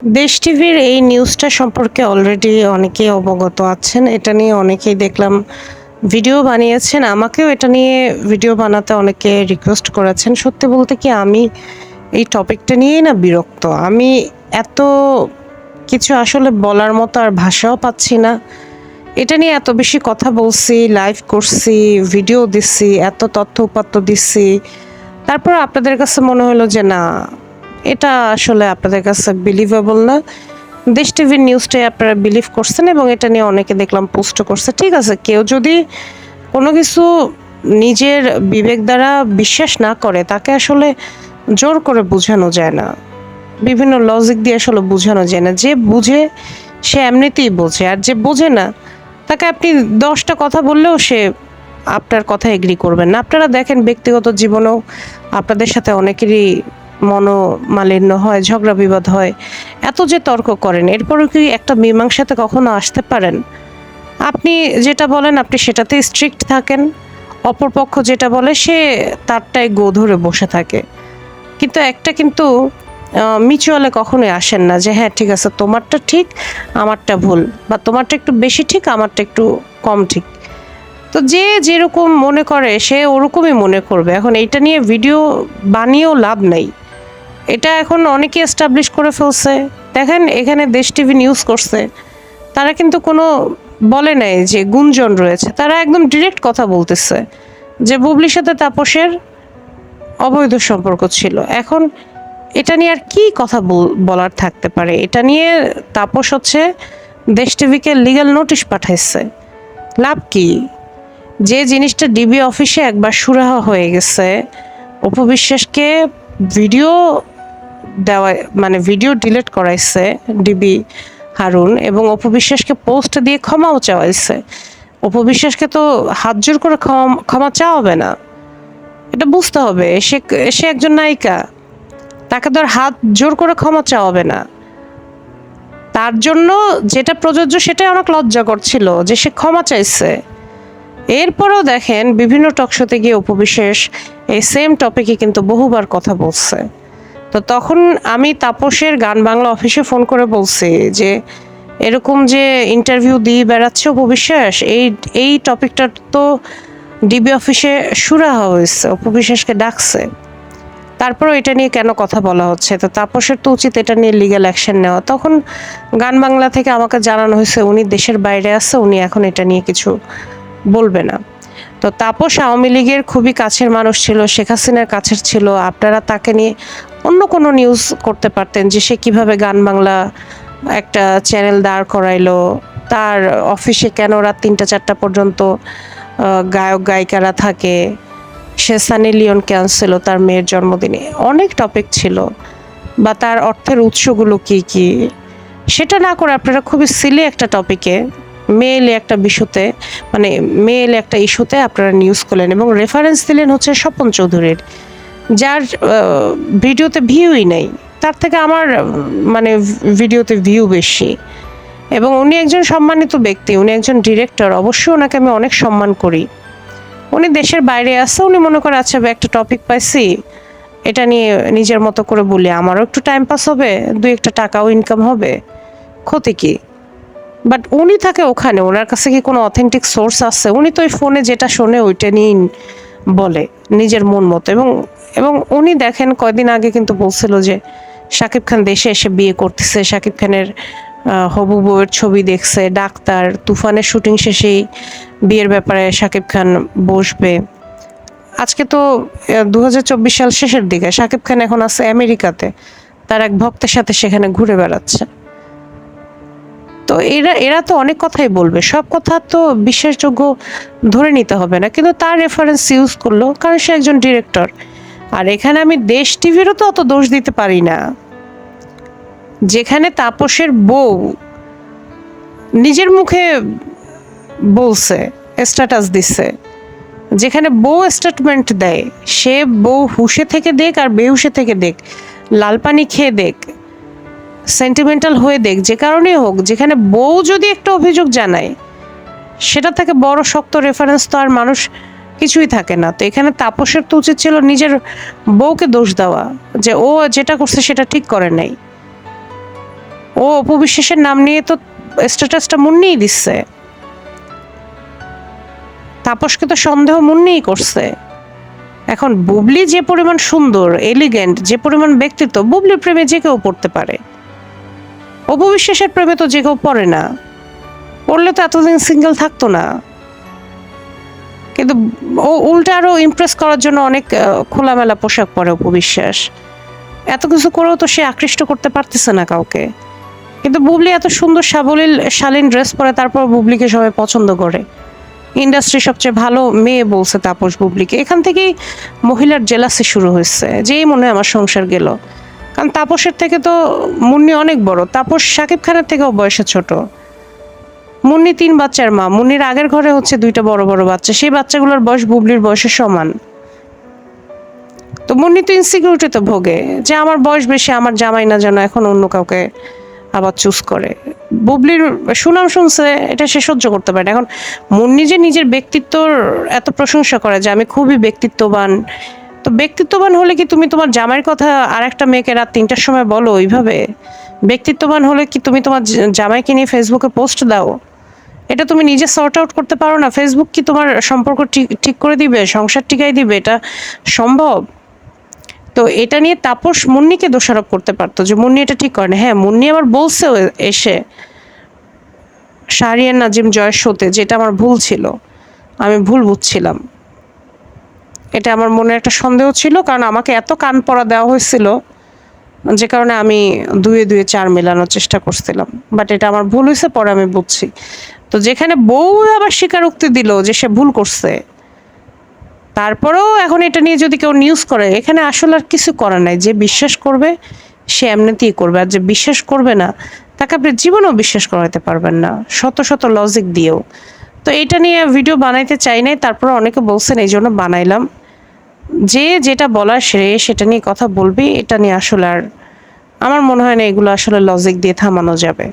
দেশ টিভির এই নিউজটা সম্পর্কে অলরেডি অনেকেই অবগত আছেন। এটা নিয়ে অনেকেই দেখলাম ভিডিও বানিয়েছেন। আমাকেও এটা নিয়ে ভিডিও বানাতে অনেকে রিকোয়েস্ট করেছেন। সত্যি বলতে কি আমি এই টপিকটা নিয়েই না বিরক্ত। আমি এত কিছু আসলে বলার মতো আর ভাষাও পাচ্ছি না। এটা নিয়ে এত বেশি কথা বলছি, লাইভ করছি, ভিডিও দিচ্ছি, এত তথ্য উপাত্ত দিচ্ছি। তারপর আপনাদের কাছে মনে হলো যে না, এটা আসলে আপনাদের কাছে বিলিভেবল না। দেশ টিভির নিউজটাই আপনারা বিলিভ করছেন এবং এটা নিয়ে অনেকে দেখলাম পোস্টও করছে। ঠিক আছে, কেউ যদি কোনো কিছু নিজের বিবেক দ্বারা বিশ্বাস না করে তাকে আসলে জোর করে বোঝানো যায় না। বিভিন্ন লজিক দিয়ে আসলে বোঝানো যায় না। যে বুঝে সে এমনিতেই বোঝে, আর যে বোঝে না তাকে আপনি 10টা কথা বললেও সে আপনার কথা এগ্রি করবেন না। আপনারা দেখেন ব্যক্তিগত জীবনেও আপনাদের সাথে অনেকেরই মনোমালিন্য হয়, ঝগড়া বিবাদ হয়। এত যে তর্ক করেন, এরপরেও কি একটা মীমাংসাতে কখনো আসতে পারেন? আপনি যেটা বলেন আপনি সেটাতেই স্ট্রিক্ট থাকেন, অপরপক্ষ যেটা বলে সে তারটাই গো ধরে বসে থাকে। কিন্তু মিউচুয়ালে কখনোই আসেন না যে হ্যাঁ ঠিক আছে, তোমারটা ঠিক আমারটা ভুল, বা তোমারটা একটু বেশি ঠিক আমারটা একটু কম ঠিক। তো যে যেরকম মনে করে সে ওরকমই মনে করবে। এখন এইটা নিয়ে ভিডিও বানিয়েও লাভ নাই। এটা এখন অনেকে এস্টাবলিশ করে ফেলছে। দেখেন এখানে দেশ টিভি নিউজ করছে, তারা কিন্তু কোনো বলে নাই যে গুঞ্জন রয়েছে, তারা একদম ডিরেক্ট কথা বলতেছে যে বুবলির সাথে তাপসের অবৈধ সম্পর্ক ছিল। এখন এটা নিয়ে আর কি কথা বলার থাকতে পারে? এটা নিয়ে তাপস হচ্ছে দেশ টিভিকে লিগ্যাল নোটিশ পাঠাইছে। লাভ কি? যে জিনিসটা ডিবি অফিসে একবার সুরাহা হয়ে গেছে, অপু বিশ্বাসকে ভিডিও দেওয়া মানে ভিডিও ডিলিট করাইছে ডিবি হারুন, এবং অপু বিশ্বাসকে পোস্ট দিয়ে ক্ষমাও চাওয়াইছে। অপু বিশ্বাসকে তো হাত জোর করে ক্ষমা চাওয়াবে না, এটা বুঝতে হবে। সে একজন নায়িকা, তাকে তো আর হাত জোর করে ক্ষমা চাওয়াবে না। তার জন্য যেটা প্রযোজ্য সেটাই অনেক লজ্জাকর ছিল যে সে ক্ষমা চাইছে। এরপরেও দেখেন বিভিন্ন টকশোতে গিয়ে অপু বিশ্বাস এই সেম টপিকে কিন্তু বহুবার কথা বলছে। তো তখন আমি তাপসের গান বাংলা অফিসে ফোন করে বলছি যে এরকম যে ইন্টারভিউ দিয়ে বেড়াচ্ছে অপু বিশ্বাস, এই টপিকটা তো ডিবি অফিসে সুরাহা হয়েছে, অপু বিশ্বাসকে ডাকছে, তারপরও এটা নিয়ে কেন কথা বলা হচ্ছে? তো তাপসের তো উচিত এটা নিয়ে লিগ্যাল অ্যাকশন নেওয়া। তখন গান বাংলা থেকে আমাকে জানানো হয়েছে উনি দেশের বাইরে আছে, উনি এখন এটা নিয়ে কিছু বলবে না। তো তাপস আওয়ামী লীগের খুবই কাছের মানুষ ছিল, শেখ হাসিনার কাছের ছিল। আপনারা তাকে নিয়ে অন্য কোনো নিউজ করতে পারতেন যে সে কিভাবে গান বাংলা একটা চ্যানেল দাঁড় করাইলো, তার অফিসে কেন রাত 3টা 4টা পর্যন্ত গায়ক গায়িকারা থাকে, সে সানি লিওন ক্যান্সেল তার মেয়ের জন্মদিনে, অনেক টপিক ছিল। বা তার অর্থের উৎসগুলো কি কি, সেটা না করে আপনারা খুবই সিলি একটা টপিকে মেয়েলে একটা বিষয়তে মেয়েলে একটা ইস্যুতে আপনারা নিউজ করলেন এবং রেফারেন্স দিলেন হচ্ছে স্বপন চৌধুরীর, যার ভিডিওতে ভিউই নেই। তার থেকে আমার ভিডিওতে ভিউ বেশি, এবং উনি একজন সম্মানিত ব্যক্তি, উনি একজন ডিরেক্টর, অবশ্যই ওনাকে আমি অনেক সম্মান করি। উনি দেশের বাইরে আছে, উনি মনে করে আচ্ছা একটা টপিক পাইছি, এটা নিয়ে নিজের মতো করে বলি, আমারও একটু টাইম পাস হবে, 2-1 টাকাও ইনকাম হবে, ক্ষতি কি? বাট উনি থাকে ওখানে, ওনার কাছে কি কোনো অথেন্টিক সোর্স আছে? উনি তো ওই ফোনে যেটা শোনে ওইটা নিয়েই বলে নিজের মন মতো। এবং উনি দেখেন কয়দিন আগে কিন্তু বলছিল যে শাকিব খান দেশে এসে বিয়ে করতেছে, শাকিব খানের হবু বউয়ের ছবি দেখছে, ডাক্তার, তুফানের শুটিং শেষেই বিয়ের ব্যাপারে শাকিব খান বসবে। আজকে তো 2024 সাল শেষের দিকে, শাকিব খান এখন আছে আমেরিকাতে, তার এক ভক্তের সাথে সেখানে ঘুরে বেড়াচ্ছে। তো এরা তো অনেক কথাই বলবে, সব কথা তো বিশ্বাসযোগ্য ধরে নিতে হবে না, কিন্তু তার রেফারেন্স ইউজ করলো কারণ সে একজন ডিরেক্টর। আর এখানে আমি দেশ টিভিরও তো অত দোষ দিতে পারি না, যেখানে তাপসের বউ নিজের মুখে বলছে, স্ট্যাটাস দিচ্ছে, যেখানে বউ স্টেটমেন্ট দেয়, সে বউ হুশে থেকে দেখ আর বেহুশে থেকে দেখ, লাল পানি খেয়ে দেখ, সেন্টিমেন্টাল হয়ে দেখ, যে কারণেই হোক, যেখানে বউ যদি একটা অভিযোগ জানায় সেটা থেকে বড় শক্ত রেফারেন্স তো আর মানুষ কিছুই থাকে না। তো এখানে তাপসের তো উচিত ছিল নিজের বউকে দোষ দেওয়া যে ও যেটা করছে সেটা ঠিক করে নাই। ও অপু বিশ্বাসের নাম নিয়ে তো স্ট্যাটাসটা মুন্নিই দিচ্ছে, তাপসকে তো সন্দেহ মুন্নিই করছে। এখন বুবলি যে পরিমাণ সুন্দর, এলিগেন্ট, যে পরিমাণ ব্যক্তিত্ব, বুবলির প্রেমে যে কেউ পড়তে পারে। অপু বিশ্বাসের প্রেমে তো যে কেউ পড়ে না, পড়লে তো এতদিন সিঙ্গেল থাকতো না। কিন্তু ও উল্টা আরো ইমপ্রেস করার জন্য অনেক খোলামেলা পোশাক পরে অপু বিশ্বাস। এত কিছু করেও তো সে আকৃষ্ট করতে পারতেছে না কাউকে। কিন্তু বুবলি এত সুন্দর সাবলীল শালীন ড্রেস পরে, তারপর বুবলিকে সবাই পছন্দ করে। ইন্ডাস্ট্রি সবচেয়ে ভালো মেয়ে বলছে তাপস বুবলিকে। এখান থেকেই মহিলার জেলাসি শুরু হয়েছে, যেই মনে হয় আমার সংসার গেল। কারণ তাপসের থেকে তো মুন্নি অনেক বড়, তাপস শাকিব খানের থেকেও বয়সে ছোট। মুন্নি 3 বাচ্চার মা, মুন্নির আগের ঘরে হচ্ছে 2টা বড় বড় বাচ্চা, সেই বাচ্চাগুলোর বয়স বুবলির বয়সের সমান। তো মুন্নি তো ইনসিকিউরিটিতে ভোগে যে আমার বয়স বেশি, আমার জামাই না যেন এখন অন্য কাউকে আবার চুজ করে। বুবলির সুনাম শুনছে, এটা সে সহ্য করতে পারে না। এখন মুন্নি যে নিজের ব্যক্তিত্বর এত প্রশংসা করে যে আমি খুবই ব্যক্তিত্ববান, তো ব্যক্তিত্ববান হলে কি তুমি তোমার জামাইয়ের কথা আর একটা মেয়েকে রাত 3টার সময় বলো ওইভাবে? ব্যক্তিত্ববান হলে কি তুমি তোমার জামাইকে নিয়ে ফেসবুকে পোস্ট দাও? এটা তুমি নিজে সর্ট আউট করতে পারো না? ফেসবুক কি তোমার সম্পর্ক ঠিক করে দিবে, সংসার টিকাই দিবে? এটা সম্ভব? তো এটা নিয়ে তাপস মুন্নিকে দোষারোপ করতে পারতো যে মুন্নি এটা ঠিক করে না। হ্যাঁ, মুন্নি আবার বলছেও এসে শাহরিয়ার নাজিম জয়ের শোতে, যেটা আমার ভুল ছিল, আমি ভুল বুঝছিলাম। এটা আমার মনে একটা সন্দেহ ছিল, কারণ আমাকে এত কান পড়া দেওয়া হয়েছিল যে কারণে আমি 2 2 4 মেলানোর চেষ্টা করছিলাম। বাট এটা আমার ভুল হয়েছে, পরে আমি বুঝছি। তো যেখানে বউ আবার স্বীকারোক্তি দিল যে সে ভুল করছে, তারপরেও এখন এটা নিয়ে যদি কেউ নিউজ করে, এখানে আসলে আর কিছু করার নাই। যে বিশ্বাস করবে সে এমনিতেই করবে, আর যে বিশ্বাস করবে না তাকে আপনি জীবনেও বিশ্বাস করাতে পারবেন না, শত শত লজিক দিয়েও। তো এটা নিয়ে ভিডিও বানাইতে চাই নাই, তারপর অনেকে বলছেন এই জন্য বানাইলাম। যে যেটা বলার সেটা নিয়ে কথা বলবি, এটা নিয়ে আসলে আর আমার মনে হয় না এগুলো আসলে লজিক দিয়ে থামানো যাবে।